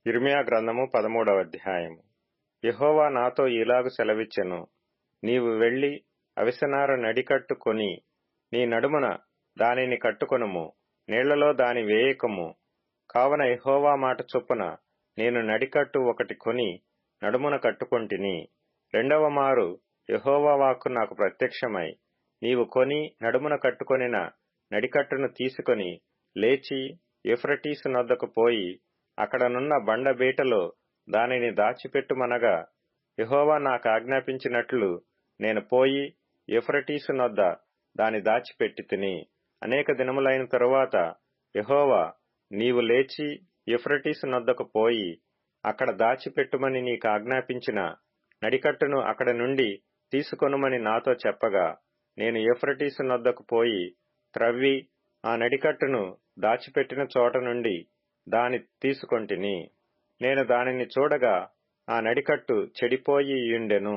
యిర్మీయా గ్రంథము 13వ అధ్యాయము. యెహోవా నాతో ఇలాగు సెలవిచ్చెను, నీవు వెళ్లి అవిసెనార నడికట్టు కొని నీ నడుమున దానిని కట్టుకొనుము, నీళ్లలో దాని వేయకము. కావున యెహోవా మాట చొప్పున నేను నడికట్టు ఒకటి కొని నడుమున కట్టుకొంటిని. రెండవ మారు యెహోవా వాక్కు నాకు ప్రత్యక్షమై, నీవు కొని నడుమున కట్టుకొనిన నడికట్టును తీసుకొని లేచి యూఫ్రటీసు నొద్దకు పోయి అక్కడనున్న బండబీటలో దానిని దాచిపెట్టుమనగా, యెహోవా నాకాజ్ఞాపించినట్లు నేను పోయి యూఫ్రటీసు నొద్ద దాని దాచిపెట్టితిని. అనేక దినములైన తరువాత యెహోవా, నీవు లేచి యూఫ్రటీసు నొద్దకు పోయి అక్కడ దాచిపెట్టుమని నీకాజ్ఞాపించిన నడికట్టును అక్కడ నుండి తీసుకొనుమని నాతో చెప్పగా, నేను యూఫ్రటీసు నొద్దకు పోయి త్రవ్వి ఆ నడికట్టును దాచిపెట్టిన చోట నుండి దాని తీసుకొంటిని. నేను దానిని చూడగా ఆ నడికట్టు చెడిపోయి యుండెను,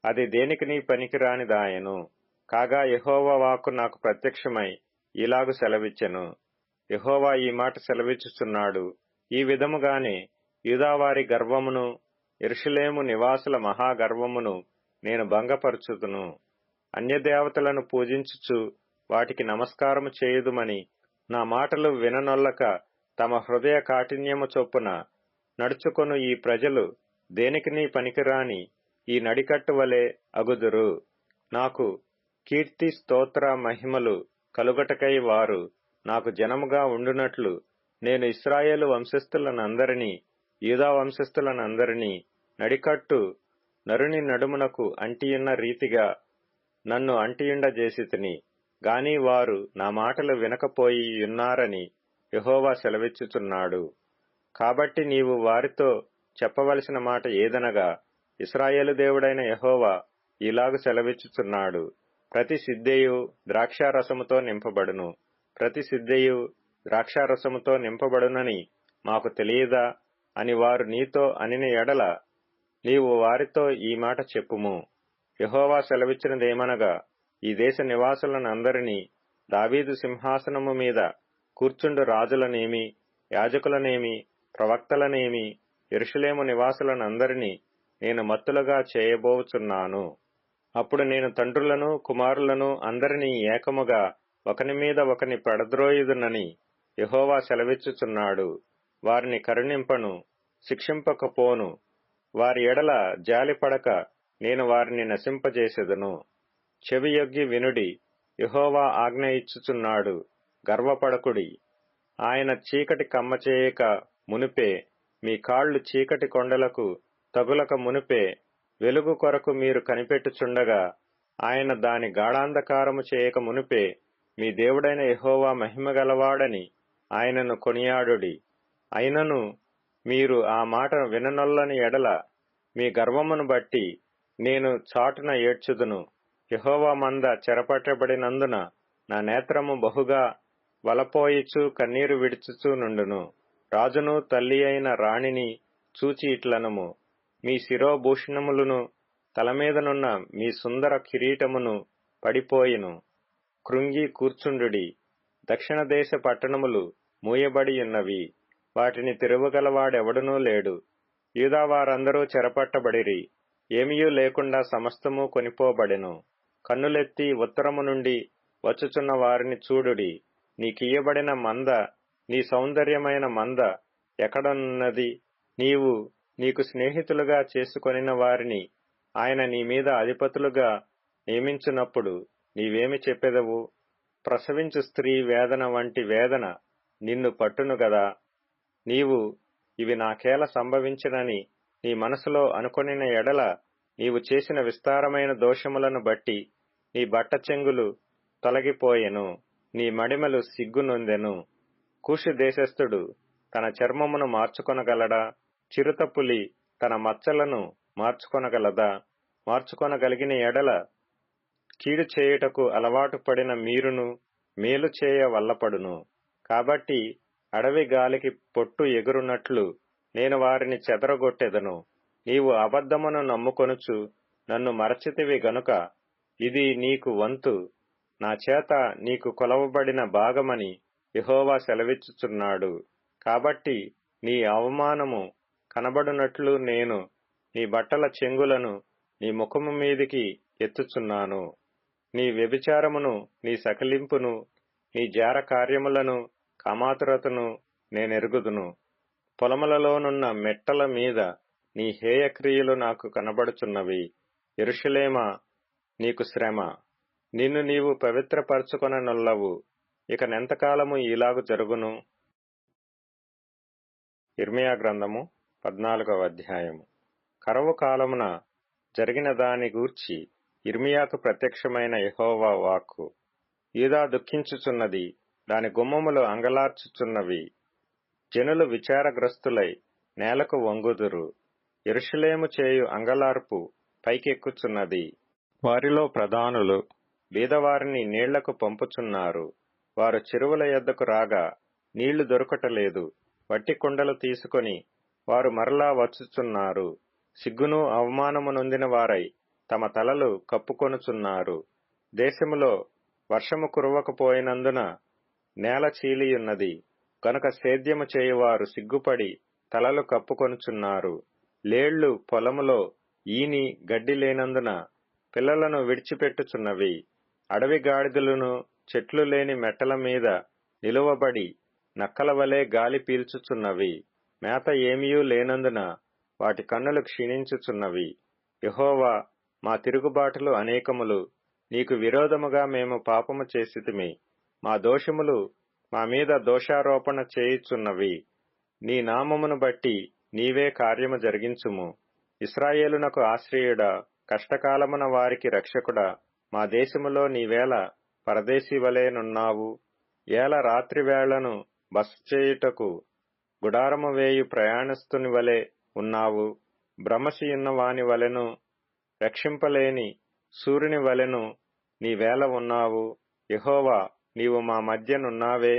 అది దేనికినీ పనికిరానిదాయెను. కాగా యెహోవా వాక్కు నాకు ప్రత్యక్షమై ఇలాగు సెలవిచ్చెను, యెహోవా ఈ మాట సెలవిచ్చుచున్నాడు, ఈ విధముగానే యూదావారి గర్వమును యెరూషలేము నివాసుల మహాగర్వమును నేను భంగపరచుదును. అన్యదేవతలను పూజించుచు వాటికి నమస్కారము చేయుదుమని నా మాటలు విననొల్లక తమ హృదయ కాఠిన్యము చొప్పున నడుచుకొను ఈ ప్రజలు దేనికినీ పనికిరాని ఈ నడికట్టు వలె అగుదురు. నాకు కీర్తి స్తోత్ర మహిమలు కలుగటకై వారు నాకు జనముగా ఉండునట్లు నేను ఇశ్రాయేలు వంశస్థులనందరినీ యూదా వంశస్థులనందరినీ నడికట్టు నరుని నడుమునకు అంటియున్న రీతిగా నన్ను అంటియుండజేసితిని. గాని వారు నా మాటలు వినకపోయి యున్నారని యెహోవా సెలవిచ్చుచున్నాడు. కాబట్టి నీవు వారితో చెప్పవలసిన మాట ఏదనగా, ఇశ్రాయేలు దేవుడైన యెహోవా ఇలాగు సెలవిచ్చుచున్నాడు, ప్రతి సిద్ధెయు ద్రాక్షారసముతో నింపబడును, ప్రతి సిద్ధెయు ద్రాక్షారసముతో నింపబడునని మాకు తెలియదా అని వారు నీతో అనిన ఎడల, నీవు వారితో ఈ మాట చెప్పుము. యెహోవా సెలవిచ్చినదేమనగా, ఈ దేశ నివాసులనందరినీ దావీదు సింహాసనము మీద కూర్చుండు రాజులనేమి, యాజకులనేమి, ప్రవక్తలనేమి, యెరూషలేము నివాసులనందరినీ నేను మత్తులుగా చేయబోచున్నాను. అప్పుడు నేను తండ్రులను కుమారులను అందరినీ ఏకముగా ఒకని మీద ఒకని పడద్రోయుదునని యెహోవా సెలవిచ్చుచున్నాడు. వారిని కరుణింపను, శిక్షింపకపోను. వారి ఎడల జాలిపడక నేను వారిని నశింపజేసెదను. చెవియొగ్గి వినుడి, యెహోవా ఆజ్ఞ ఇచ్చుచున్నాడు, గర్వపడకుడి. ఆయన చీకటి కమ్మచేయక మునుపే, మీ కాళ్లు చీకటి కొండలకు తగులక మునుపే, వెలుగు కొరకు మీరు కనిపెట్టుచుండగా, ఆయన దాని గాఢాంధకారము చేయక మునుపే, మీ దేవుడైన యెహోవా మహిమగలవాడని ఆయనను కొనియాడుడి. అయినను మీరు ఆ మాట విననొల్లని ఎడల మీ గర్వమును బట్టి నేను చాటున ఏడ్చుదును. యెహోవా మంద చెరపట్టబడినందున నా నేత్రము బహుగా వలపోయిచు కన్నీరు విడుచుచు నుండును. రాజును తల్లి అయిన రాణిని చూచి ఇట్లనుము, మీ శిరోభూషణములను తలమీదనున్న మీ సుందర కిరీటమును పడిపోయిను. కృంగి కూర్చుండుడి. దక్షిణ దేశ పట్టణములు మూయబడియున్నవి, వాటిని తిరువగలవాడెవడునూ లేడు. యూదావారందరూ చెరపట్టబడిరి, ఏమియూ లేకుండా సమస్తము కొనిపోబడెను. కన్నులెత్తి ఉత్తరము నుండి వచ్చుచున్న వారిని చూడుడి. నీకియ్యబడిన మంద, నీ సౌందర్యమైన మంద ఎక్కడనున్నది? నీవు నీకు స్నేహితులుగా చేసుకొనిన వారిని ఆయన నీ మీద అధిపతులుగా నియమించునప్పుడు నీవేమి చెప్పెదవు? ప్రసవించు స్త్రీ వేదన వంటి వేదన నిన్ను పట్టును గదా. నీవు ఇవి నాకేల సంభవించినని నీ మనసులో అనుకొనిన ఎడల, నీవు చేసిన విస్తారమైన దోషములను బట్టి నీ బట్ట చెంగులు తొలగిపోయెను, నీ మడిమలు సిగ్గునొందెను. కూషు దేశస్థుడు తన చర్మమును మార్చుకొనగలడా? చిరుతపులి తన మచ్చలను మార్చుకొనగలదా? మార్చుకొనగలిగిన ఎడల కీడు చేయుటకు అలవాటు పడిన మీరును మేలు చేయ వల్లపడును. కాబట్టి అడవి గాలికి పొట్టు ఎగురునట్లు నేను వారిని చెదరగొట్టెదను. నీవు అబద్ధమును నమ్ముకొనుచు నన్ను మరచితివి గనుక ఇది నీకు వంతు, నా చేత నీకు కొలవబడిన భాగమని యెహోవా సెలవిచ్చుచున్నాడు. కాబట్టి నీ అవమానము కనబడునట్లు నేను నీ బట్టల చెంగులను నీ ముఖము మీదికి ఎత్తుచున్నాను. నీ వ్యభిచారమును, నీ సకిలింపును, నీ జార కార్యములను, కామాతురతను నేనెరుగుదును. పొలములలోనున్న మెట్టల మీద నీ హేయక్రియలు నాకు కనబడుచున్నవి. యెరూషలేమా, నీకు శ్రమ. నిన్ను నీవు పవిత్రపరచుకొననొల్లవు. ఇక నెంతకాలము ఇలాగు జరుగును? ఇర్మియా గ్రంథము 14వ అధ్యాయము. కరవు కాలమున జరిగిన దాని గూర్చి ఇర్మియాకు ప్రత్యక్షమైన యెహోవా వాక్కు. యూదా దుఃఖించుచున్నది, దాని గుమ్మములు అంగలార్చుచున్నవి. జనులు విచారగ్రస్తులై నేలకు వంగుదురు. యెరూషలేము చేయు అంగలార్పు పైకెక్కుచున్నది. వారిలో ప్రధానులు బీదవారిని నీళ్లకు పంపుచున్నారు. వారు చెరువుల యొద్దకు రాగా నీళ్లు దొరకటలేదు. వట్టి కుండలు తీసుకొని వారు మరలా వచ్చుచున్నారు. సిగ్గును అవమానము నొందిన వారై తమ తలలు కప్పుకొనుచున్నారు. దేశములో వర్షము కురవకపోయినందున నేల చీలియున్నది. కనుక సేద్యము చేయువారు సిగ్గుపడి తలలు కప్పుకొనుచున్నారు. లేళ్లు పొలములో ఈని గడ్డి లేనందున పిల్లలను విడిచిపెట్టుచున్నవి. అడవి గాడిదలును చెట్లు లేని మెట్టల మీద నిలువబడి నక్కల వలె గాలి పీల్చుచున్నవి. మేత ఏమీయూ లేనందున వాటి కన్నులు క్షీణించుచున్నవి. యెహోవా, మా తిరుగుబాటులు అనేకములు. నీకు విరోధముగా మేము పాపము చేసితిమి. మా దోషములు మా మీద దోషారోపణ చేయుచున్నవి. నీ నామమును బట్టి నీవే కార్యము జరిగించుము. ఇశ్రాయేలునకు ఆశ్రయుడా, కష్టకాలమున వారికి రక్షకుడా, మా దేశములో నీవేళ పరదేశీ వలెనున్నావు. ఏల రాత్రివేళను బస చేయుటకు గుడారము వేయు ప్రయాణస్తుని వలె ఉన్నావు. భ్రమసియున్న వాని వలెను, రక్షింపలేని సూర్యుని వలెను నీవేళ ఉన్నావు. యెహోవా, నీవు మా మధ్యనున్నావే.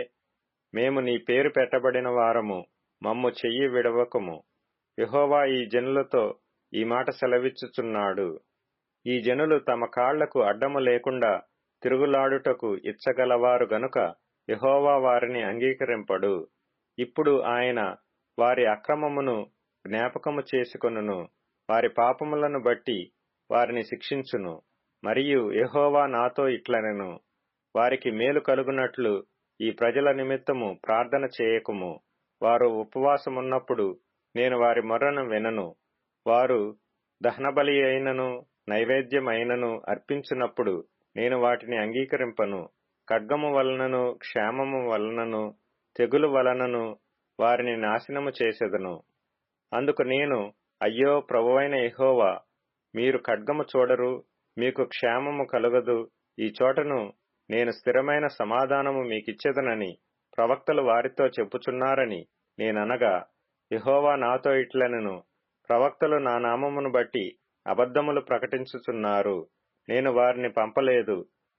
మేము నీ పేరు పెట్టబడిన వారము. మమ్ము చెయ్యి విడవకము. యెహోవా ఈ జనులతో ఈ మాట సెలవిచ్చుచున్నాడు. ఈ జనులు తమ కాళ్లకు అడ్డము లేకుండా తిరుగులాడుటకు ఇచ్చగలవారు గనుక యెహోవా వారిని అంగీకరింపడు. ఇప్పుడు ఆయన వారి అక్రమమును జ్ఞాపకము చేసుకొనును. వారి పాపములను బట్టి వారిని శిక్షించును. మరియు యెహోవా నాతో ఇట్లనెను, వారికి మేలు కలుగునట్లు ఈ ప్రజల నిమిత్తము ప్రార్థన చేయకుము. వారు ఉపవాసమున్నప్పుడు నేను వారి మొర్రను వినను. వారు దహనబలి అయినను నైవేద్యమైనను అర్పించినప్పుడు నేను వాటిని అంగీకరింపను. ఖడ్గము వలనను క్షామము వలనను తెగులు వలనను వారిని నాశనము చేసెదను. అందుకు నేను, అయ్యో ప్రభువైన యెహోవా, మీరు ఖడ్గము చూడరు, మీకు క్షేమము కలుగదు. ఈ చోటను నేను స్థిరమైన సమాధానము మీకిచ్చెదనని ప్రవక్తలు వారితో చెప్పుచున్నారని నేననగా, యెహోవా నాతో ఇట్లనెను, ప్రవక్తలు నా నామమును బట్టి అబద్ధములు ప్రకటించుచున్నారు. నేను వారిని పంపలేదు,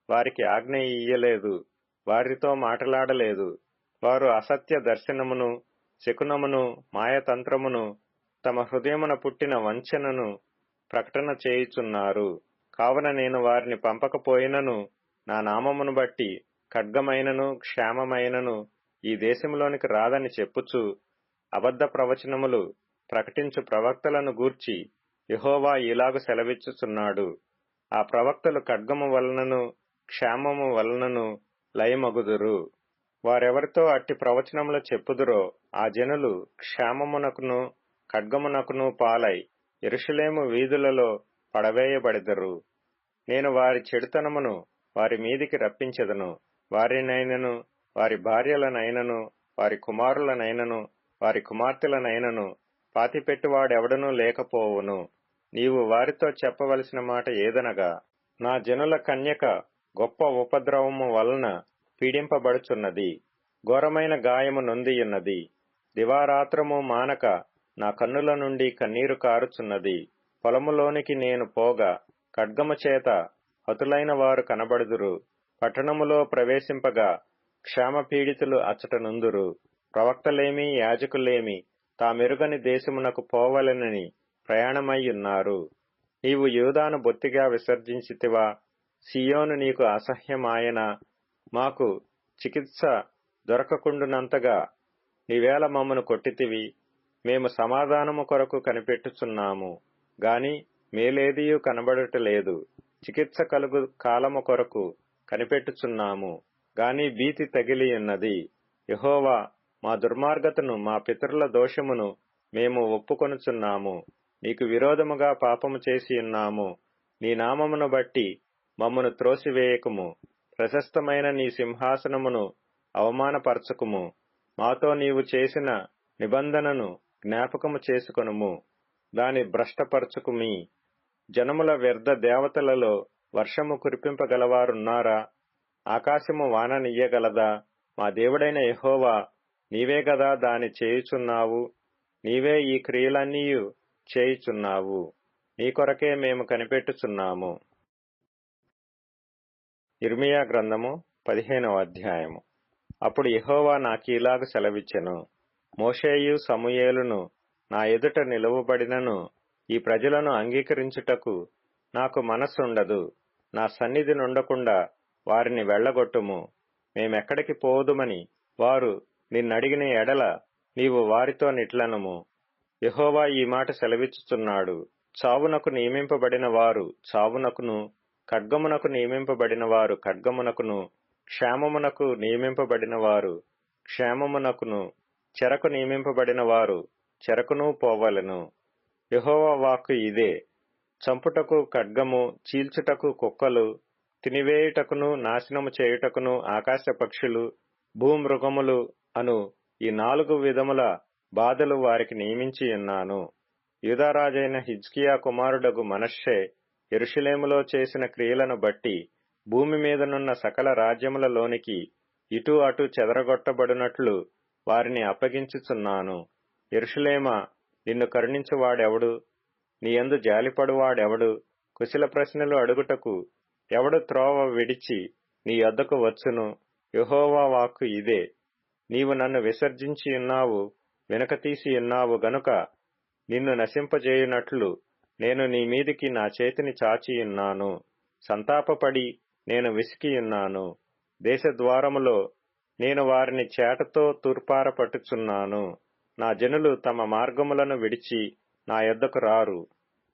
వారికి ఆజ్ఞ ఇయ్యలేదు, వారితో మాటలాడలేదు. వారు అసత్య దర్శనమును, శకునమును, మాయతంత్రమును, తమ హృదయమున పుట్టిన వంచనను ప్రకటన చేయుచున్నారు. కావున నేను వారిని పంపకపోయినను నా నామమును బట్టి ఖడ్గమైనను క్షామమైనను ఈ దేశంలోనికి రాదని చెప్పుచు అబద్ధ ప్రవచనములు ప్రకటించు ప్రవక్తలను గూర్చి యెహోవా ఇలాగు సెలవిచ్చుచున్నాడు. ఆ ప్రవక్తలు ఖడ్గము వలనను క్షామము వలనను లయమగుదురు. వారెవరితో అట్టి ప్రవచనములు చెప్పుదురో ఆ జనులు క్షామమునకును ఖడ్గమునకును పాలై యెరూషలేము వీధులలో పడవేయబడెదరు. నేను వారి చెడుతనమును వారి మీదికి రప్పించెదను. వారినైనను వారి భార్యలనైనను వారి కుమారులనైనను వారి కుమార్తెలనైనను పాతిపెట్టువాడెవడనూ లేకపోవును. నీవు వారితో చెప్పవలసిన మాట ఏదనగా, నా జనుల కన్యక గొప్ప ఉపద్రవము వలన పీడింపబడుచున్నది, ఘోరమైన గాయము నొందియున్నది. దివారాత్రము మానక నా కన్నుల నుండి కన్నీరు కారుచున్నది. పొలములోనికి నేను పోగా ఖడ్గము చేత హతులైన వారు కనబడుదురు. పట్టణములో ప్రవేశింపగా క్షామపీడితులు అచ్చట నుందురు. ప్రవక్తలేమి యాజకులేమి తామెరుగని దేశమునకు పోవలెనని ప్రయాణమయ్యున్నారు. నీవు యూదాను బొత్తిగా విసర్జించితివా? సీయోను నీకు అసహ్యమాయనా? మాకు చికిత్స దొరకకుండునంతగా నీవేళ మమ్మను కొట్టితివి. మేము సమాధానము కొరకు కనిపెట్టుచున్నాము గాని మేలేదియు కనబడటలేదు. చికిత్స కలుగు కాలము కొరకు కనిపెట్టుచున్నాము గాని భీతి తగిలియున్నది. యెహోవా, మా దుర్మార్గతను, మా పితరుల దోషమును మేము ఒప్పుకొనుచున్నాము. నీకు విరోధముగా పాపము చేసి ఉన్నాము. నీ నామమును బట్టి మమ్మను త్రోసివేయకుము. ప్రశస్తమైన నీ సింహాసనమును అవమానపరచకుము. మాతో నీవు చేసిన నిబంధనను జ్ఞాపకము చేసుకొనుము. దాని భ్రష్టపరచుకుమి. జనముల వ్యర్థ దేవతలలో వర్షము కురిపింపగలవారున్నారా? ఆకాశము వాననియ్యగలదా? మా దేవుడైన యెహోవా, నీవే గదా దాని చేయుచున్నావు. నీవే ఈ క్రియలన్నీయు చేయుచున్నావు. నీ కొరకే మేము కనిపెట్టుచున్నాము. ఇర్మియా గ్రంథము 15వ అధ్యాయము. అప్పుడు యెహోవా నాకీలాగు సెలవిచ్చెను. మోషేయు సమూయేలును నా ఎదుట నిలువబడినను ఈ ప్రజలను అంగీకరించుటకు నాకు మనస్సుండదు. నా సన్నిధి నుండకుండా వారిని వెళ్లగొట్టుము. మేమెక్కడికి పోదుమని వారు నిన్నడిగిన ఎడల నీవు వారితో నిట్లనుము. యెహోవా ఈ మాట సెలవిచ్చుచున్నాడు. చావునకు నియమింపబడిన వారు చావునకును, ఖడ్గమునకు నియమింపబడిన వారు ఖడ్గమునకును, క్షేమమునకు నియమింపబడిన వారు క్షేమమునకును, చెరకు నియమింపబడిన వారు చెరకును పోవలెను. యెహోవా వాక్కు ఇదే. చంపుటకు ఖడ్గము, చీల్చుటకు కుక్కలు, తినివేయుటకును నాశనము చేయుటకును ఆకాశ పక్షులు, భూమృగములు అను ఈ 4 విధముల బాధలు వారికి నియమించియున్నాను. యూదారాజైన హిజ్కియా కుమారుడగు మనష్షే యెరూషలేములో చేసిన క్రియలను బట్టి భూమి మీదనున్న సకల రాజ్యములలోనికి ఇటు అటు చెదరగొట్టబడినట్లు వారిని అప్పగించుచున్నాను. యెరూషలేమా, నిన్ను కరుణించువాడెవడు? నీయందు జాలిపడువాడెవడు? కుశల ప్రశ్నలు అడుగుటకు ఎవడు త్రోవ విడిచి నీ యొద్దకు వచ్చును? యెహోవా వాక్కు ఇదే. నీవు నన్ను విసర్జించియున్నావు, వెనుకతీసియున్నావు గనుక నిన్ను నశింపజేయునట్లు నేను నీ మీదికి నా చేతిని చాచియున్నాను. సంతాపపడి నేను విసికియున్నాను. దేశద్వారములో నేను వారిని చేటతో తూర్పార పట్టుచున్నాను. నా జనులు తమ మార్గములను విడిచి నా యొద్దకు రారు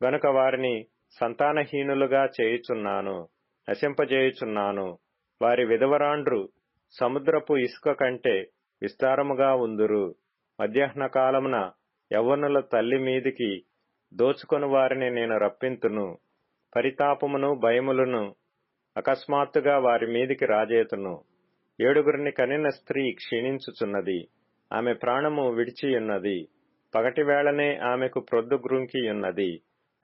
గనుక వారిని సంతానహీనులుగా చేయుచున్నాను, నశింపజేయుచున్నాను. వారి విధవరాండ్రు సముద్రపు ఇసుక కంటే విస్తారముగా ఉందురు. మధ్యాహ్న కాలమున యవ్వనుల తల్లి మీదికి దోచుకొని వారిని నేను రప్పింతును. పరితాపమును భయములను అకస్మాత్తుగా వారి మీదికి రాజేతును. 7 కనిన స్త్రీ క్షీణించుచున్నది. ఆమె ప్రాణము విడిచియున్నది. పగటివేళనే ఆమెకు ప్రొద్దు గ్రుంకియున్నది.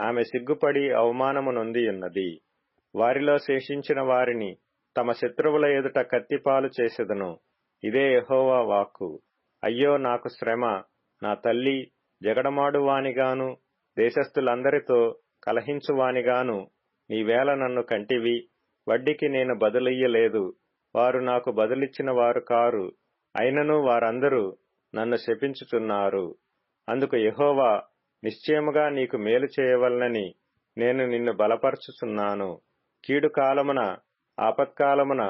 ఆమె సిగ్గుపడి అవమానము నొందియున్నది. వారిలో శేషించిన వారిని తమ శత్రువుల ఎదుట కత్తిపాలు చేసెదను. ఇదే యెహోవా వాక్కు. అయ్యో నాకు శ్రమ! నా తల్లి, జగడమాడువానిగాను దేశస్థులందరితో కలహించువానిగాను నీవేళ నన్ను కంటివి. వడ్డీకి నేను బదులియ్యలేదు, వారు నాకు బదులిచ్చిన వారు కారు. అయినను వారందరూ నన్ను శపించుచున్నారు. అందుకు యెహోవా, నిశ్చయముగా నీకు మేలు చేయవలనని నేను నిన్ను బలపరచుచున్నాను. కీడు కాలమున, ఆపత్కాలమున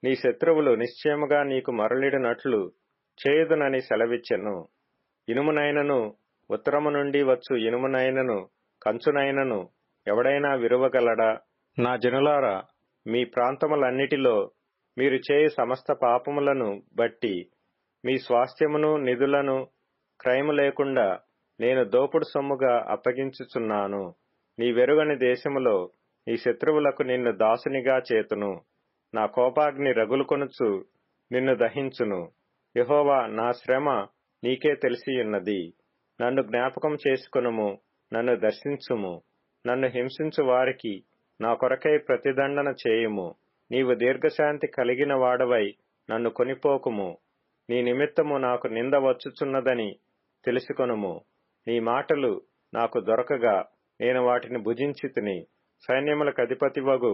నీ శత్రువులు నిశ్చయముగా నీకు మరలిడినట్లు చేయుదునని సెలవిచ్చెను. ఇనుమునైనను, ఉత్తరము నుండి వచ్చు ఇనుమునైనను, కంచునైనను ఎవడైనా విరువగలడా? నా జనులారా, మీ ప్రాంతములన్నిటిలో మీరు చేయు సమస్త పాపములను బట్టి మీ స్వాస్థ్యమును నిధులను క్రయము లేకుండా నేను దోపుడు సొమ్ముగా అప్పగించుచున్నాను. నీ వెరుగని దేశములో నీ శత్రువులకు నిన్ను దాసునిగా చేతును. నా కోపాగ్ని రగులుకొనుచు నిన్ను దహించును. యెహోవా, నా శ్రమ నీకే తెలిసియున్నది. నన్ను జ్ఞాపకం చేసుకొనుము, నన్ను దర్శించుము. నన్ను హింసించు వారికి నా కొరకై ప్రతిదండన చేయుము. నీవు దీర్ఘశాంతి కలిగిన వాడవై నన్ను కొనిపోకుము. నీ నిమిత్తము నాకు నింద వచ్చుచున్నదని తెలుసుకొనుము. నీ మాటలు నాకు దొరకగా నేను వాటిని భుజించితిని. సైన్యములకు అధిపతివగు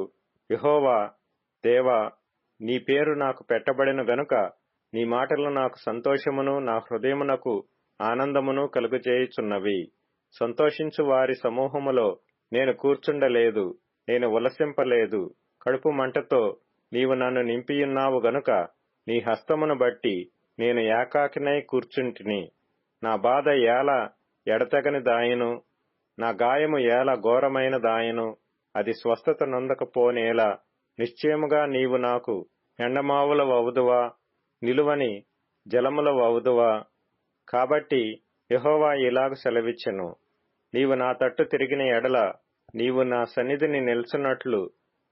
యెహోవా, దేవా, నీ పేరు నాకు పెట్టబడిన గనుక నీ మాటలు నాకు సంతోషమును, నా హృదయమునకు ఆనందమును కలుగజేయుచున్నవి. సంతోషించు వారి సమూహములో నేను కూర్చుండలేదు, నేను ఉల్లసింపలేదు. కడుపు మంటతో నీవు నన్ను నింపియున్నావు గనుక నీ హస్తమును బట్టి నేను ఏకాకినై కూర్చుంటిని. నా బాధ ఏల ఎడతెగని దాయను, నా గాయము ఏల ఘోరమైన దాయను. అది స్వస్థత నొందకపోనేలా. నిశ్చయముగా నీవు నాకు ఎండమావులవవుదువా, నిలువని జలములవవుదువా. కాబట్టి యెహోవా ఇలాగు సెలవిచ్చెను, నీవు నా తట్టు తిరిగిన ఎడల, నీవు నా సన్నిధిని నిలుచున్నట్లు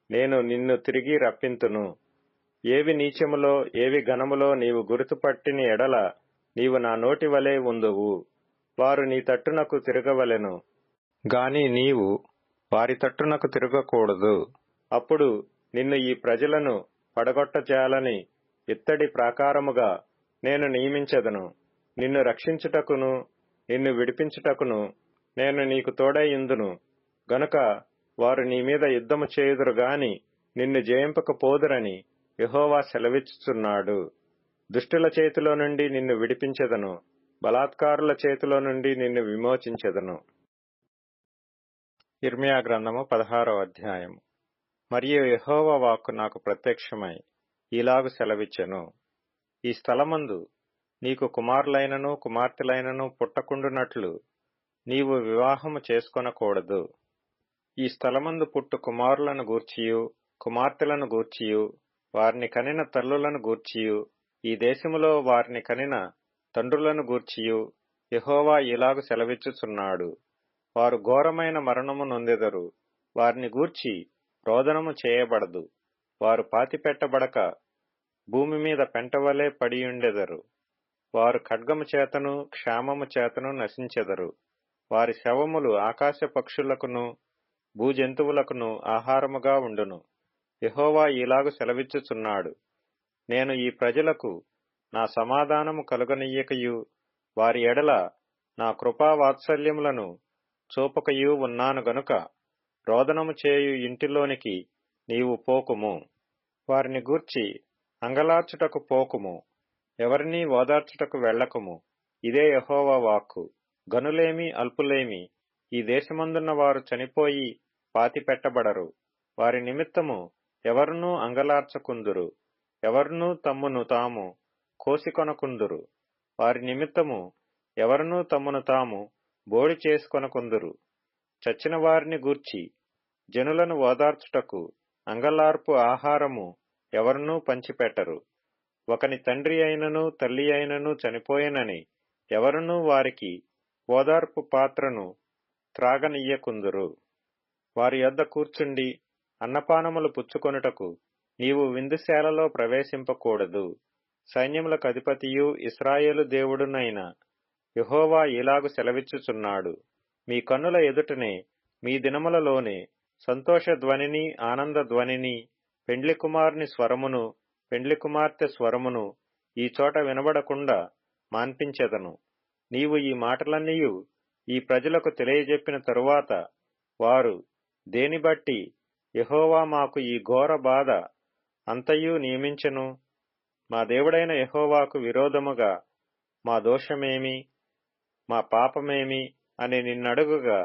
నేను నిన్ను తిరిగి రప్పింతును. ఏవి నీచములో ఏవి ఘనములో నీవు గుర్తుపట్టిన ఎడల, నీవు నా నోటి వలె ఉందువు. వారు నీ తట్టునకు తిరగవలెను గాని నీవు వారి తట్టునకు తిరగకూడదు. అప్పుడు నిన్ను ఈ ప్రజలను పడగొట్టజాలని ఇత్తడి ప్రాకారముగా నేను నియమించెదను. నిన్ను రక్షించుటకును నిన్ను విడిపించుటకును నేను నీకు తోడైయుందును. గనుక వారు నీ మీద యుద్ధము చేయుదురు గాని నిన్ను జయింపకపోదురని యెహోవా సెలవిచ్చుచున్నాడు. దుష్టుల చేతిలో నుండి నిన్ను విడిపించెదను, బలాత్కారుల చేతిలో నుండి నిన్ను విమోచించెదను. ఇర్మియా గ్రంథము 16వ అధ్యాయము. మరియు యెహోవా వాక్కు నాకు ప్రత్యక్షమై ఇలాగు సెలవిచ్చెను, ఈ స్థలమందు నీకు కుమారులైనను కుమార్తెలైనను పుట్టకుండునట్లు నీవు వివాహము చేసుకొనకూడదు. ఈ స్థలమందు పుట్టు కుమారులను గూర్చియు కుమార్తెలను గూర్చియు వారిని కనిన తల్లులను గూర్చియు ఈ దేశములో వారిని కనిన తండ్రులను గూర్చియు యెహోవా ఇలాగు సెలవిచ్చుచున్నాడు, వారు ఘోరమైన మరణము నొందెదరు. వారిని గూర్చి రోదనము చేయబడదు. వారు పాతిపెట్టబడక భూమి మీద పెంటవలే పడియుండెదరు. వారు ఖడ్గము చేతను క్షామము చేతను నశించెదరు. వారి శవములు ఆకాశ పక్షులకును భూజంతువులకును ఆహారముగా ఉండును. యెహోవా ఇలాగు సెలవిచ్చుచున్నాడు, నేను ఈ ప్రజలకు నా సమాధానము కలుగనీయకయు వారి ఎడల నా కృపా వాత్సల్యములను చూపకయు ఉన్నాను గనుక రోదనము చేయు ఇంటిలోనికి నీవు పోకుము. వారిని గూర్చి అంగలార్చుటకు పోకుము, ఎవరినీ ఓదార్చుటకు వెళ్ళకుము. ఇదే యెహోవా వాక్కు. గనులేమి అల్పులేమి ఈ దేశమందున్న వారు చనిపోయి పాతిపెట్టబడరు. వారి నిమిత్తము ఎవరునూ అంగలార్చకుందురు, ఎవరునూ తమ్మును తాము కోసికొనకుందురు. వారి నిమిత్తము ఎవరునూ తమ్మును తాము బోడి చేసుకొనకుందురు. చచ్చిన వారిని గూర్చి జనులను ఓదార్చుటకు అంగలార్పు ఆహారము ఎవరునూ పంచిపెట్టరు. ఒకని తండ్రి అయినను తల్లి అయినను చనిపోయినని ఎవరునూ వారికి ఓదార్పు పాత్రను త్రాగనియ్యకుందురు. వారి యొద్ద కూర్చుండి అన్నపానములు పుచ్చుకొనుటకు నీవు విందుశాలలో ప్రవేశింపకూడదు. సైన్యములకు అధిపతియు ఇశ్రాయేలు దేవుడునైన యెహోవా ఇలాగు సెలవిచ్చుచున్నాడు, మీ కన్నుల ఎదుటనే మీ దినములలోనే సంతోష ధ్వనిని ఆనంద ధ్వనిని పెండ్లి కుమారుని స్వరమును పెండ్లి కుమార్తె స్వరమును ఈ చోట వినబడకుండా మాన్పించెదను. నీవు ఈ మాటలన్నీయు ఈ ప్రజలకు తెలియజెప్పిన తరువాత వారు దేని బట్టి యెహోవా మాకు ఈ ఘోర బాధ అంతయు నియమించెను, మా దేవుడైన యెహోవాకు విరోధముగా మా దోషమేమి మా పాపమేమి అని నిన్నడుగుగా,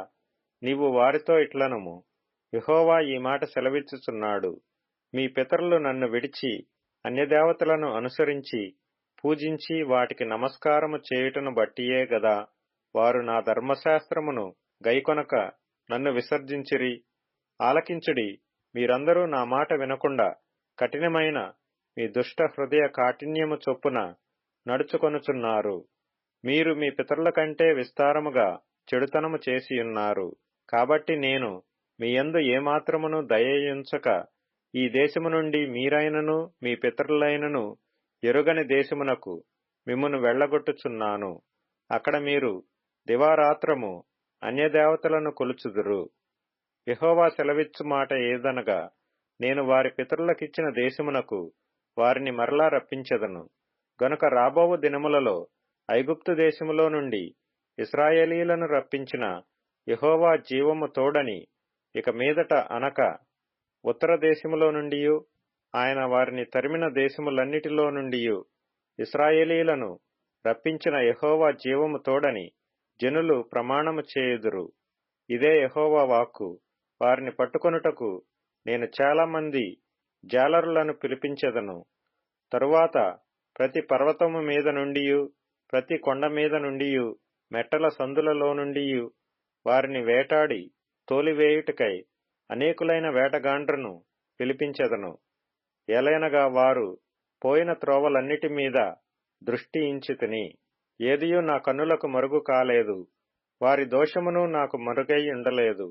నీవు వారితో ఇట్లనుము, యెహోవా ఈ మాట సెలవిచ్చుచున్నాడు, మీ పితరులు నన్ను విడిచి అన్యదేవతలను అనుసరించి పూజించి వాటికి నమస్కారము చేయుటను బట్టియే గదా వారు నా ధర్మశాస్త్రమును గైకొనక నన్ను విసర్జించిరి. ఆలకించుడి, మీరందరూ నా మాట వినకుండా కఠినమైన మీ దుష్ట హృదయ కాఠిన్యము చొప్పున నడుచుకొనుచున్నారు. మీరు మీ పితరుల కంటే విస్తారముగా చెడుతనము చేసియున్నారు. కాబట్టి నేను మీ యందు ఏమాత్రమును దయయుంచక ఈ దేశము నుండి మీరైనను మీ పితరులైనను ఎరుగని దేశమునకు మిమ్మును వెళ్లగొట్టుచున్నాను. అక్కడ మీరు దివారాత్రము అన్యదేవతలను కొలుచుదురు. యెహోవా సెలవిచ్చు మాట ఏదనగా, నేను వారి పితరులకిచ్చిన దేశమునకు వారిని మరలా రప్పించెదను. గనుక రాబోవు దినములలో ఐగుప్తు దేశములో నుండి ఇశ్రాయేలీలను రప్పించిన యెహోవా జీవము తోడని ఇక మీదట అనక ఉత్తర దేశములో నుండియు ఆయన వారిని తరిమిన దేశములన్నిటిలో నుండియు ఇశ్రాయేలీలను రప్పించిన యెహోవా జీవము తోడని జనులు ప్రమాణము చేయుదురు. ఇదే యెహోవా వాక్కు. వారిని పట్టుకొనుటకు నేను చాలా మంది జాలరులను పిలిపించెదను. తరువాత ప్రతి పర్వతము మీద నుండియు ప్రతి కొండ మీద నుండియు మెట్టల సందులలో నుండియు వారిని వేటాడి తోలివేయుటకై అనేకులైన వేటగాండ్రను పిలిపించెదను. ఏలైనగా వారు పోయిన త్రోవలన్నిటి మీద దృష్టి ఇంచితిని, ఏదియూ నా కన్నులకు మరుగు కాలేదు. వారి దోషమును నాకు మరుగై ఉండలేదు.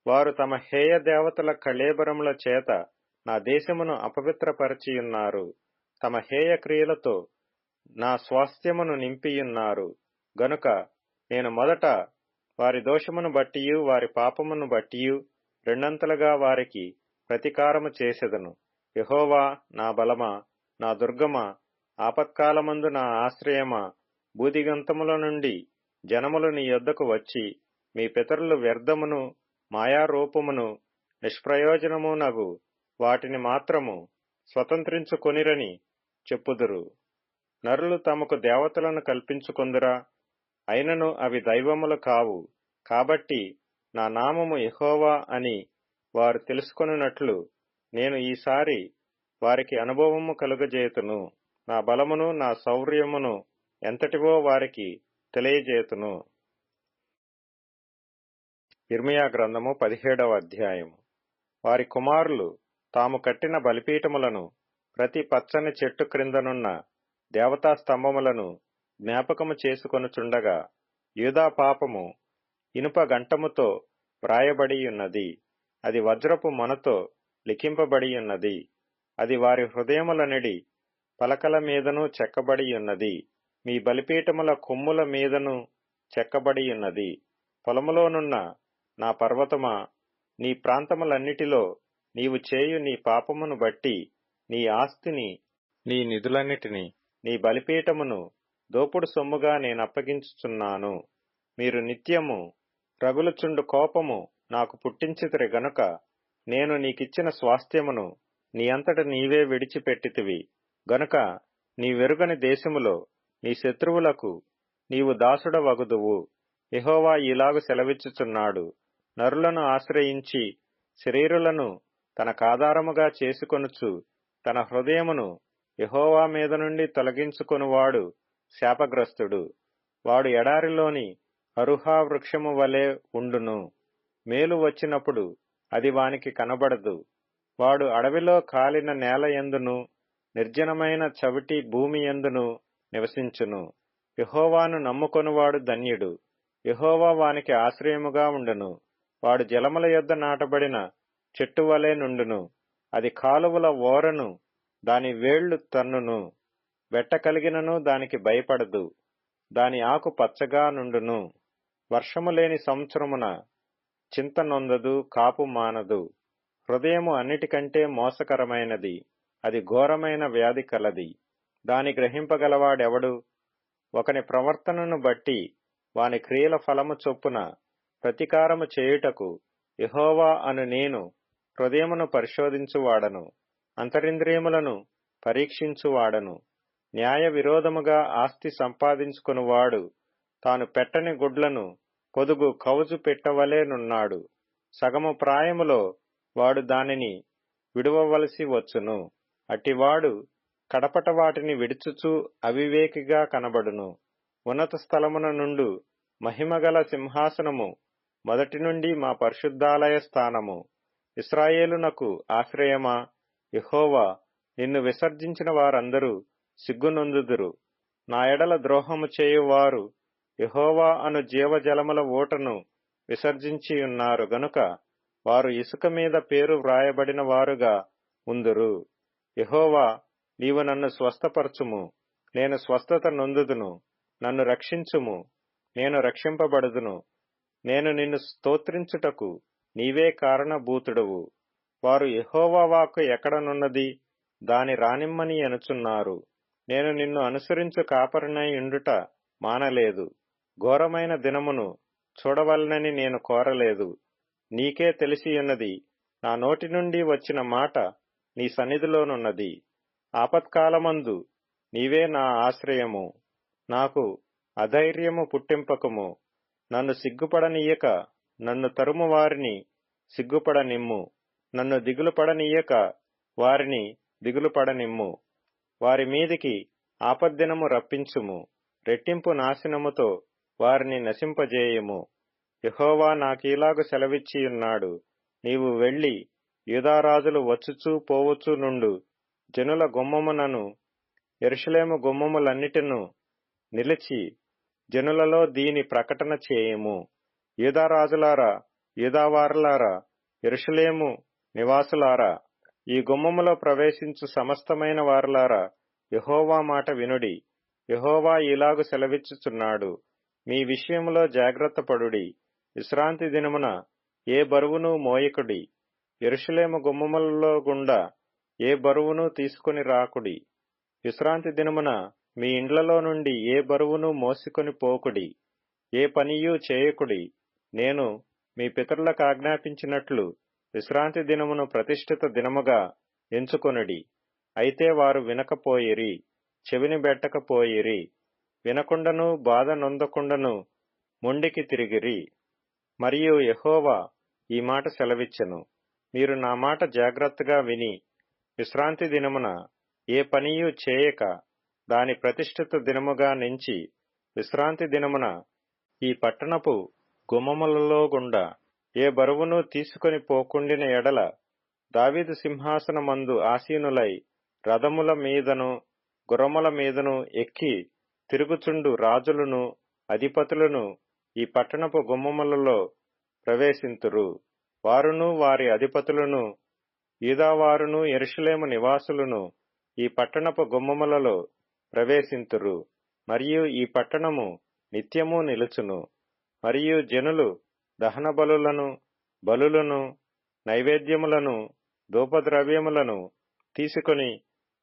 వారు తమ హేయ దేవతల కళేబరముల చేత నా దేశమును అపవిత్రపరచియున్నారు. తమ హేయ క్రియలతో నా స్వాస్థ్యమును నింపియున్నారు. గనుక నేను మొదట వారి దోషమును బట్టియు వారి పాపమును బట్టియు రెండంతలుగా వారికి ప్రతీకారము చేసెదను. యెహోవా నా బలమా, నా దుర్గమా, ఆపత్కాలమందు నా ఆశ్రయమా, భూదిగంతముల నుండి జనములు నీ యొద్దకు వచ్చి మీ పితరులు వ్యర్థమును మాయారూపమును నిష్ప్రయోజనమునగు వాటిని మాత్రము స్వతంత్రించుకొనిరని చెప్పుదురు. నరులు తమకు దేవతలను కల్పించుకొందురా, అయినను అవి దైవములు కావు. కాబట్టి నా నామము యెహోవా అని వారు తెలుసుకొనున్నట్లు నేను ఈసారి వారికి అనుభవము కలుగజేతును. నా బలమును నా శౌర్యమును ఎంతటివో వారికి తెలియజేతును. ఇర్మీయా గ్రంథము 17వ అధ్యాయము. వారి కుమారులు తాము కట్టిన బలిపీఠములను ప్రతి పచ్చని చెట్టు క్రిందనున్న దేవతా స్తంభములను జ్ఞాపకము చేసుకొనుచుండగా యూదా పాపము ఇనుప గంటముతో వ్రాయబడియున్నది. అది వజ్రపు మొనతో లిఖింపబడియున్నది. అది వారి హృదయములనిడి పలకల మీదను చెక్కబడియున్నది. మీ బలిపీఠముల కొమ్ముల మీదను చెక్కబడియున్నది. పొలములోనున్న నా పర్వతమా, నీ ప్రాంతములన్నిటిలో నీవు చేయు నీ పాపమును బట్టి నీ ఆస్తిని, నీ నిధులన్నిటిని, నీ బలిపీఠమును దోపుడు సొమ్ముగా నేనప్పగించుచున్నాను. మీరు నిత్యము రగులుచుండు కోపము నాకు పుట్టించితిరి గనుక నేను నీకిచ్చిన స్వాస్థ్యమును నీ అంతట నీవే విడిచిపెట్టితివి. గనుక నీ వెరుగని దేశములో నీ శత్రువులకు నీవు దాసుడవగుదువు. యెహోవా ఇలాగు సెలవిచ్చుచున్నాడు. నరులను ఆశ్రయించి శరీరులను తనకాధారముగా చేసుకొనుచు తన హృదయమును యెహోవా మీద నుండి తొలగించుకొనువాడు శాపగ్రస్తుడు. వాడు ఎడారిలోని అరుహా వృక్షము వలె ఉండును. మేలు వచ్చినప్పుడు అది వానికి కనబడదు. వాడు అడవిలో కాలిన నేల యందును నిర్జనమైన చవిటి భూమి యందును నివసించును. యెహోవాను నమ్ముకొనువాడు ధన్యుడు. యెహోవా వానికి ఆశ్రయముగా ఉండును. వాడు జలముల యొద్ద నాటబడిన చెట్టు వలె నుండును. అది కాలువల ఓరను దాని వేళ్లు తన్నును. వెట్ట కలిగినను దానికి భయపడదు. దాని ఆకు పచ్చగా నుండును. వర్షము లేని సంవత్సరమున చింత నొందదు, కాపు మానదు. హృదయము అన్నిటికంటే మోసకరమైనది, అది ఘోరమైన వ్యాధి కలది. దాని గ్రహింపగలవాడెవడు? ఒకని ప్రవర్తనను బట్టి వాని క్రియల ఫలము చొప్పున ప్రతీకారము చేయుటకు యెహోవా అను నేను హృదయమును పరిశోధించువాడను, అంతరింద్రియములను పరీక్షించువాడను. న్యాయ విరోధముగా ఆస్తి సంపాదించుకునివాడు తాను పెట్టని గుడ్లను పొదుగు కౌజు పెట్టవలేనున్నాడు. సగము ప్రాయములో వాడు దానిని విడువవలసి వచ్చును. అట్టివాడు కడపట వాటిని విడుచుచు అవివేకిగా కనబడును. ఉన్నత స్థలమున నుండు మహిమగల సింహాసనము మొదటి నుండి మా పరిశుద్ధాలయ స్థానము. ఇశ్రాయేలునకు ఆశ్రయమా, యెహోవా నిన్ను విసర్జించిన వారందరూ సిగ్గునొందుదురు. నా ఎడల ద్రోహము చేయువారు యెహోవా అను జీవజలముల ఊటను విసర్జించియున్నారు గనుక వారు ఇసుక మీద పేరు వ్రాయబడిన వారుగా ఉందురు. యెహోవా, నీవు నన్ను స్వస్థపరచుము, నేను స్వస్థత నొందుదును. నన్ను రక్షించుము, నేను రక్షింపబడుదును. నేను నిన్ను స్తోత్రించుటకు నీవే కారణభూతుడవు. వారు యెహోవా వాక్కు ఎక్కడనున్నది, దాని రానిమ్మని అనుచున్నారు. నేను నిన్ను అనుసరించు కాపరినై ఉండుట మానలేదు. ఘోరమైన దినమును చూడవలనని నేను కోరలేదు. నీకే తెలిసియున్నది. నా నోటి నుండి వచ్చిన మాట నీ సన్నిధిలోనున్నది. ఆపత్కాలమందు నీవే నా ఆశ్రయము. నాకు అధైర్యము పుట్టింపకము. నన్ను సిగ్గుపడనీయక నన్ను తరుము వారిని సిగ్గుపడనిమ్ము. నన్ను దిగులుపడనీయక వారిని దిగులుపడనిమ్ము. వారి మీదికి ఆపద్దినము రప్పించుము, రెట్టింపు నాశనముతో వారిని నశింపజేయుము. యెహోవా నాకీలాగు సెలవిచ్చియున్నాడు, నీవు వెళ్ళి యూదారాజులు వచ్చుచూ పోవచ్చు నుండు జనుల గుమ్మమునను యెరూషలేము గుమ్మములన్నిటిను నిలిచి జనులలో దీని ప్రకటన చేయుము. యూదారాజులారా, యూదావారులారా, యెరూషలేము నివాసులారా, ఈ గుమ్మములో ప్రవేశించు సమస్తమైన వారులారా, యెహోవా మాట వినుడి. యెహోవా ఇలాగు సెలవిచ్చుచున్నాడు, మీ విషయములో జాగ్రత్తపడుడి. విశ్రాంతి దినమున ఏ బరువును మోయకుడి. యెరూషలేము గుమ్మములలో గుండా ఏ బరువును తీసుకుని రాకుడి. విశ్రాంతి దినమున మీ ఇండ్లలో నుండి ఏ బరువును మోసుకొని పోకుడి. ఏ పనియూ చేయకుడి. నేను మీ పితరులకు ఆజ్ఞాపించినట్లు విశ్రాంతి దినమును ప్రతిష్ఠిత దినముగా ఎంచుకొనుడి. అయితే వారు వినకపోయిరి, చెవిని బెట్టకపోయిరి. వినకుండను బాధ నొందకుండను మొండికి తిరిగిరి. మరియు యెహోవా ఈ మాట సెలవిచ్చెను, మీరు నా మాట జాగ్రత్తగా విని విశ్రాంతి దినమున ఏ పనియూ చేయక దాని ప్రతిష్ఠిత దినముగా నెంచి విశ్రాంతి దినమున ఈ పట్టణపు గుమ్మములలో గుండా ఏ బరువును తీసుకొని పోకుండిన ఎడల దావీదు సింహాసనమందు ఆసీనులై రథముల మీదను గుర్రముల మీదను ఎక్కి తిరుగుచుండు రాజులను అధిపతులను ఈ పట్టణపు గుమ్మములలో ప్రవేశింతురు. వారును వారి అధిపతులను యూదావారును యెరూషలేము నివాసులను ఈ పట్టణపు గుమ్మములలో ప్రవేశింతురు. మరియు ఈ పట్టణము నిత్యము నిలుచును. మరియు జనులు దహన బలులను నైవేద్యములను ధూపద్రవ్యములను తీసుకొని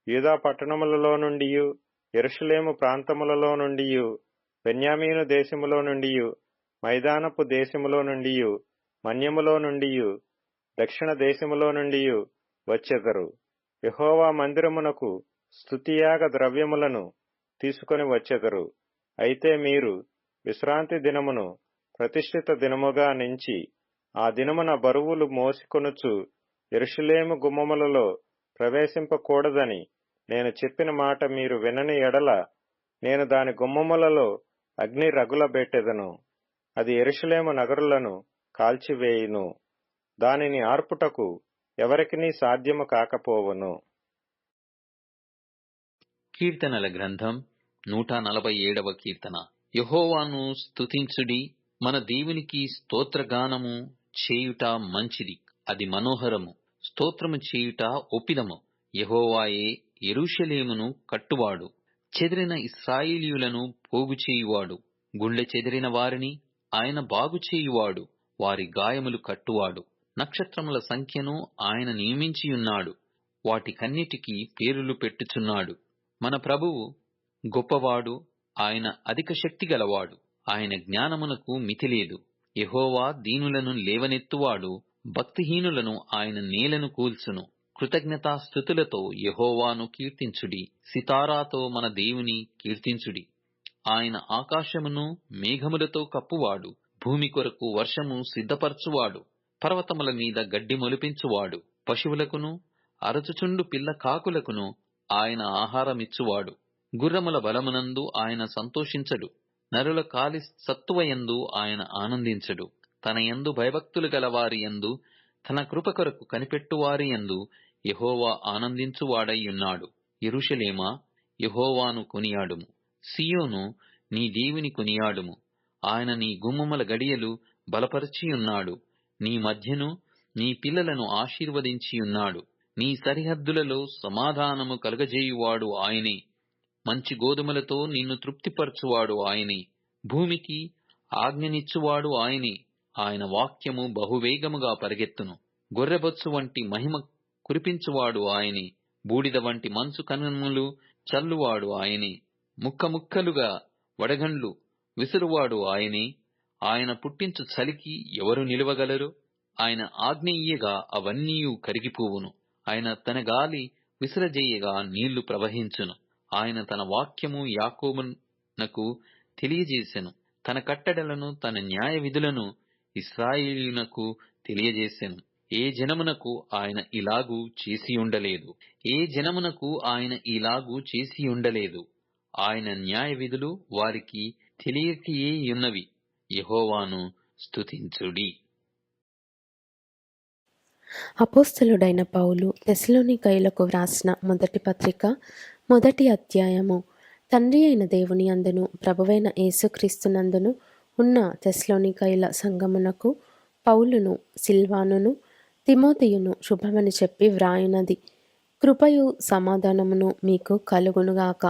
యూదా పట్టణములలో నుండియు యెరూషలేము ప్రాంతములలో నుండియు బెన్యామీను దేశములో నుండియు మైదానపు దేశములో నుండియు మన్యములో నుండియు దక్షిణ దేశములో నుండియు వచ్చెదరు. యెహోవా మందిరమునకు స్తుతియాగ ద్రవ్యములను తీసుకొని వచ్చెదరు. అయితే మీరు విశ్రాంతి దినమును ప్రతిష్ఠిత దినముగా నెంచి ఆ దినమున బరువులు మోసికొనుచు యెరూషలేము గుమ్మములలో ప్రవేశింపకూడదని నేను చెప్పిన మాట మీరు వినని ఎడల నేను దాని గుమ్మములలో అగ్ని రగులబెట్టెదను. అది యెరూషలేము నగరులను కాల్చివేయును. దానిని ఆర్పుటకు ఎవరికినీ సాధ్యము కాకపోవును. కీర్తనల గ్రంథం 147వ కీర్తన. యెహోవాను స్తుతించుడి, మన దేవునికి స్తోత్రగానము చేయుట మంచిది, అది మనోహరము. స్తోత్రము చేయుట ఒప్పిదము. యెహోవాయే యెరూషలేమును కట్టువాడు, చెదిరిన ఇశ్రాయేలీయులను పోగు చేయువాడు. గుండె చెదిరిన వారిని ఆయన బాగు చేయువాడు, వారి గాయములు కట్టువాడు. నక్షత్రముల సంఖ్యను ఆయన నియమించియున్నాడు, వాటికన్నిటికీ పేరులు పెట్టుచున్నాడు. మన ప్రభువు గొప్పవాడు, ఆయన అధిక శక్తి గలవాడు, ఆయన జ్ఞానమునకు మితిలేదు. యెహోవా దీనులను లేవనెత్తువాడు, భక్తిహీనులను ఆయన నేలను కూల్చును. కృతజ్ఞతాస్తుతులతో యెహోవాను కీర్తించుడి, సితారాతో మన దేవుని కీర్తించుడి. ఆయన ఆకాశమును మేఘములతో కప్పువాడు, భూమి కొరకు వర్షము సిద్ధపరచువాడు, పర్వతముల మీద గడ్డి మొలిపించువాడు. పశువులకును అరచుచుండు పిల్ల కాకులకును ఆయన ఆహారమిచ్చువాడు. గుర్రముల బలమునందు ఆయన సంతోషించడు, నరుల కాలి సత్తువయందు ఆయన ఆనందించడు. తన యందు భయభక్తులు గలవారి యందు, తన కృప కొరకు కనిపెట్టువారి యందు యెహోవా ఆనందించువాడైయున్నాడు. యెరూషలేమా, యెహోవాను కొనియాడుము. సీయోను, నీ దేవుని కొనియాడుము. ఆయన నీ గుమ్మముల గడియలు బలపరచియున్నాడు. నీ మధ్యను నీ పిల్లలను ఆశీర్వదించియున్నాడు. నీ సరిహద్దులలో సమాధానము కలుగజేయువాడు ఆయనే. మంచి గోధుమలతో నిన్ను తృప్తిపరచువాడు ఆయనే. భూమికి ఆజ్ఞనిచ్చువాడు ఆయనే. ఆయన వాక్యము బహువేగముగా పరిగెత్తును. గొర్రెబొచ్చు వంటి మహిమ కురిపించువాడు ఆయనే. బూడిద వంటి మంచు కణములు చల్లువాడు ఆయనే. ముక్కముక్కలుగా వడగండ్లు విసురువాడు ఆయనే. ఆయన పుట్టించు చలికి ఎవరు నిలువగలరు? ఆయన ఆజ్ఞ ఇయ్యగా అవన్నీయు కరిగిపోవును. ఆయన తన గాలి విసరజేయగా నీళ్లు ప్రవహించును. ఆయన తన వాక్యము యాకోబునకు తెలియజేసెను. తన కట్టడలను, తన న్యాయ విధులను ఇశ్రాయేలీయునకు తెలియజేసెను. ఏ జనమునకు ఆయన ఇలాగు చేసియుండలేదు. ఏ జనమునకు ఆయన ఇలాగు చేసియుండలేదు. ఆయన న్యాయ విధులు వారికి తెలియకయే యున్నవి. యెహోవాను స్తుతించుడి. అపోస్తలుడైన పౌలు తెస్సలోనికయులకు వ్రాసిన మొదటి పత్రిక 1వ అధ్యాయము. తండ్రి అయిన దేవుని అందును ప్రభువైన యేసుక్రీస్తునందును ఉన్న తెస్సలోనికయుల సంఘమునకు పౌలును సిల్వానును తిమోతియును శుభమని చెప్పి వ్రాయునది. కృపయు సమాధానమును మీకు కలుగునుగాక.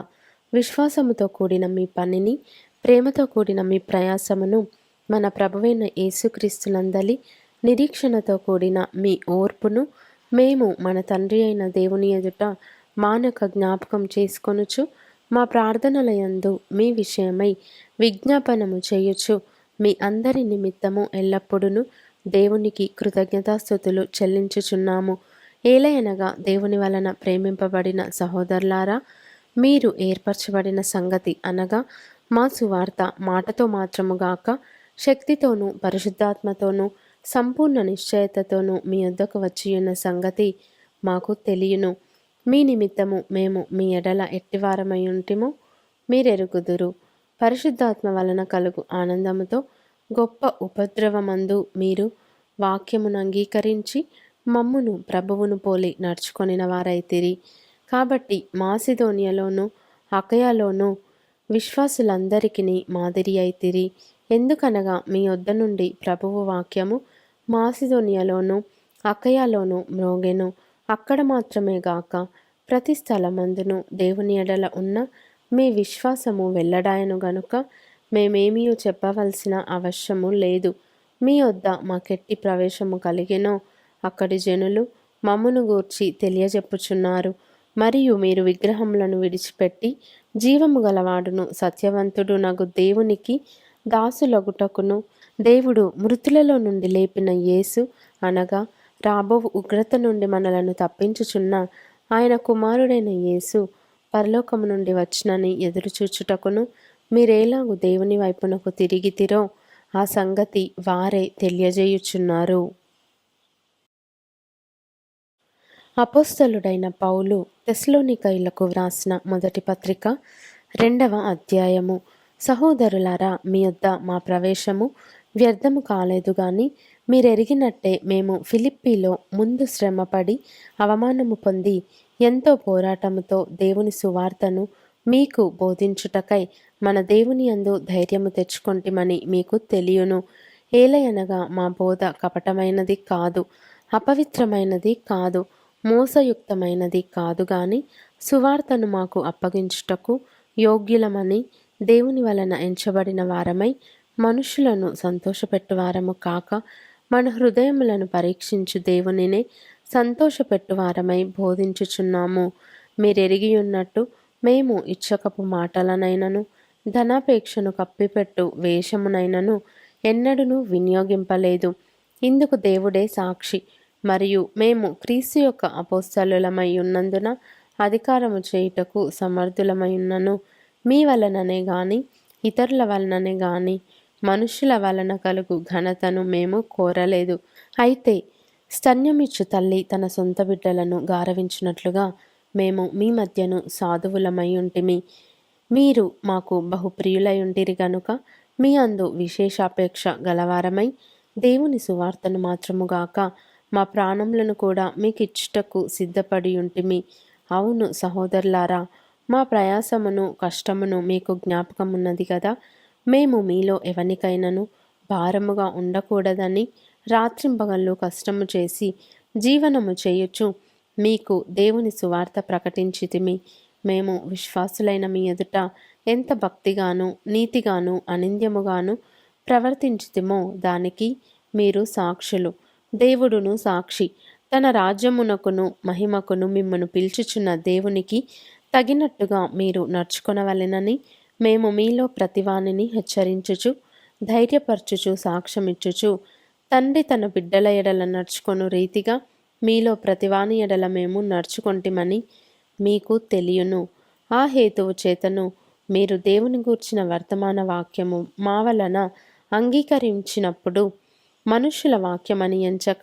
విశ్వాసముతో కూడిన మీ పనిని, ప్రేమతో కూడిన మీ ప్రయాసమును, మన ప్రభువైన యేసుక్రీస్తునందలి నిరీక్షణతో కూడిన మీ ఓర్పును మేము మన తండ్రి అయిన దేవుని ఎదుట మానక జ్ఞాపకం చేసుకొనుచు, మా ప్రార్థనలయందు మీ విషయమై విజ్ఞాపనము చేయుచు మీ అందరి నిమిత్తము ఎల్లప్పుడూ దేవునికి కృతజ్ఞతాస్తుతులు చెల్లించుచున్నాము. ఏలయనగా దేవుని వలన ప్రేమింపబడిన సహోదరులారా, మీరు ఏర్పరచబడిన సంగతి అనగా మా సువార్త మాటతో మాత్రముగాక శక్తితోనూ పరిశుద్ధాత్మతోనూ సంపూర్ణ నిశ్చయతతోనూ మీ యొద్దకు వచ్చియున్న సంగతి మాకు తెలియను. మీ నిమిత్తము మేము మీ ఎడల ఎట్టివారమై ఉంటిమో మీరెరుగుదురు. పరిశుద్ధాత్మ వలన కలుగు ఆనందముతో గొప్ప ఉపద్రవమందు మీరు వాక్యమును అంగీకరించి మమ్మును ప్రభువును పోలి నడుచుకొనిన వారైతిరి. కాబట్టి మాసిదోనియలోను అకయలోను విశ్వాసులందరికీ మాదిరి అయితిరి. ఎందుకనగా మీ యొద్ద నుండి ప్రభువు వాక్యము మాసిదోనియలోను అకయలోను మ్రోగెను. అక్కడ మాత్రమే గాక ప్రతి స్థలమందును దేవుని ఎడల ఉన్న మీ విశ్వాసము వెల్లడాయను గనుక మేమేమీ చెప్పవలసిన అవశ్యము లేదు. మీ యొద్ద మాకెట్టి ప్రవేశము కలిగెనో అక్కడి జనులు మమ్మును గూర్చి తెలియజెప్పుచున్నారు. మరియు మీరు విగ్రహములను విడిచిపెట్టి జీవము గలవాడును సత్యవంతుడు నగు దేవునికి దాసులగుటకును, దేవుడు మృతులలో నుండి లేపిన యేసు అనగా రాబో ఉగ్రత నుండి మనలను తప్పించుచున్న ఆయన కుమారుడైన యేసు పరలోకము నుండి వచ్చునని ఎదురుచూచుటకును మీరేలాగు దేవుని వైపునకు తిరిగితిరో ఆ సంగతి వారే తెలియజేయుచున్నారు. అపోస్తలుడైన పౌలు తెస్సలోనికయులకు వ్రాసిన మొదటి పత్రిక 2వ అధ్యాయము. సహోదరులారా, మీ యొద్ద మా ప్రవేశము వ్యర్థము కాలేదు గాని మీరెరిగినట్టే మేము ఫిలిప్పీలో ముందు శ్రమపడి అవమానము పొంది ఎంతో పోరాటముతో దేవుని సువార్తను మీకు బోధించుటకై మన దేవుని యందు ధైర్యము తెచ్చుకొంటిమని మీకు తెలియను. ఏలయనగా మా బోధ కపటమైనది కాదు, అపవిత్రమైనది కాదు, మోసయుక్తమైనది కాదు గాని సువార్తను మాకు అప్పగించుటకు యోగ్యులమని దేవుని వలన ఎంచబడిన వారమై మనుషులను సంతోషపెట్టువారము కాక మన హృదయములను పరీక్షించు దేవునినే సంతోషపెట్టువారమై బోధించుచున్నాము. మీరెరిగి ఉన్నట్టు మేము ఇచ్చకపు మాటలనైనను ధనాపేక్షను కప్పిపెట్టు వేషమునైనను ఎన్నడూనూ వినియోగింపలేదు. ఇందుకు దేవుడే సాక్షి. మరియు మేము క్రీస్తు యొక్క అపోస్తలులమై ఉన్నందున అధికారము చేయుటకు సమర్థులమై ఉన్నను. మీ వలననే గాని ఇతరుల వలననే గాని మనుష్యుల వలన కలుగు ఘనతను మేము కోరలేదు. అయితే స్తన్యమిచ్చు తల్లి తన సొంత బిడ్డలను గారవించినట్లుగా మేము మీ మధ్యను సాధువులమై ఉంటిమి. మీరు మాకు బహుప్రియులై ఉంటిరి గనుక మీ అందు విశేషాపేక్ష గలవారమై దేవుని సువార్తను మాత్రముగాక మా ప్రాణములను కూడా మీకిచ్చుటకు సిద్ధపడి ఉంటిమి. అవును సహోదరులారా, మా ప్రయాసమును కష్టమును మీకు జ్ఞాపకమున్నది కదా. మేము మీలో ఎవనికైనాను భారముగా ఉండకూడదని రాత్రింపగళ్ళు కష్టము చేసి జీవనము చేయుచు మీకు దేవుని సువార్త ప్రకటించితిమి. మేము విశ్వాసులైన మీ ఎదుట ఎంత భక్తిగాను నీతిగాను అనింద్యముగాను ప్రవర్తించితిమో దానికి మీరు సాక్షులు. దేవుడును సాక్షి. తన రాజ్యమునకును మహిమకును మిమ్మను పిలుచుచున్న దేవునికి తగినట్టుగా మీరు నడుచుకొనవలెనని మేము మీలో ప్రతివానిని హెచ్చరించుచు ధైర్యపరచుచు సాక్ష్యమిచ్చుచు తండ్రి తన బిడ్డల ఎడల నడుచుకొను రీతిగా మీలో ప్రతివాని ఎడల మేము నడుచుకొంటిమని మీకు తెలియను. ఆ హేతువు చేతను మీరు దేవుని గూర్చిన వర్తమాన వాక్యము మా వలన అంగీకరించినప్పుడు మనుష్యుల వాక్యమని ఎంచక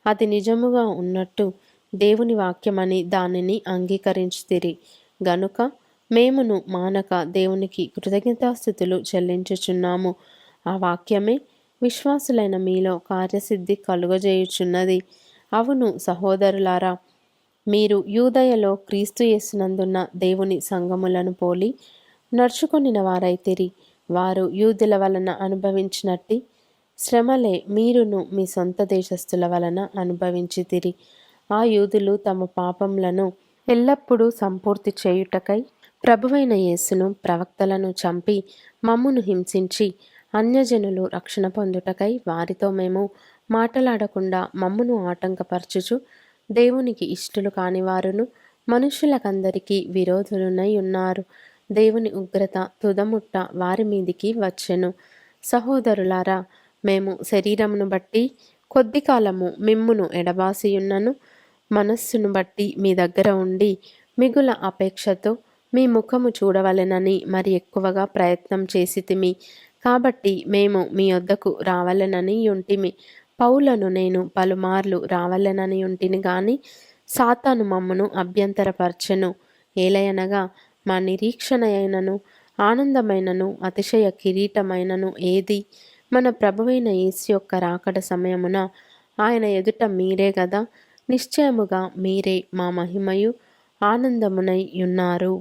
అది నిజముగా ఉన్నట్టు దేవుని వాక్యమని దానిని అంగీకరించితిరి గనుక మేమును మానక దేవునికి కృతజ్ఞతాస్థుతులు చెల్లించుచున్నాము. ఆ వాక్యమే విశ్వాసులైన మీలో కార్యసిద్ధి కలుగజేయుచున్నది. అవును సహోదరులారా, మీరు యూదయలో క్రీస్తు యేసునందున్న దేవుని సంఘములను పోలి నడుచుకొనిన వారైతిరి. వారు యూదుల వలన అనుభవించినట్టి శ్రమలే మీరును మీ సొంత దేశస్థుల వలన అనుభవించితిరి. ఆ యూదులు తమ పాపములను ఎల్లప్పుడూ సంపూర్తి చేయుటకై ప్రభువైన యేసును ప్రవక్తలను చంపి మమ్మును హింసించి అన్యజనులు రక్షణ పొందుటకై వారితో మేము మాటలాడకుండా మమ్మును ఆటంకపరచుచు దేవునికి ఇష్టలు కాని వారును మనుషులకందరికీ విరోధులునై ఉన్నారు. దేవుని ఉగ్రత తుదముట్ట వారి మీదికి వచ్చెను. సహోదరులారా, మేము శరీరమును బట్టి కొద్ది కాలము మిమ్మును ఎడబాసియున్నను, మనస్సును బట్టి మీ దగ్గర ఉండి మిగుల అపేక్షతో మీ ముఖము చూడవలెనని మరి ఎక్కువగా ప్రయత్నం చేసితిమి. కాబట్టి మేము మీ యొద్దకు రావలెనని యుంటిమి. పౌలను నేను పలుమార్లు రావలెనని యుంటిని గాని సాతాను మమ్మును అభ్యంతరపరచెను. ఏలయనగా మా నిరీక్షణ అయినను ఆనందమైనను అతిశయ కిరీటమైనను ఏది? మన ప్రభువైన యేసు యొక్క రాకడ సమయమున ఆయన ఎదుట మీరే గదా. నిశ్చయముగా మీరే మా మహిమయు ఆనందమునై ఉన్నారు.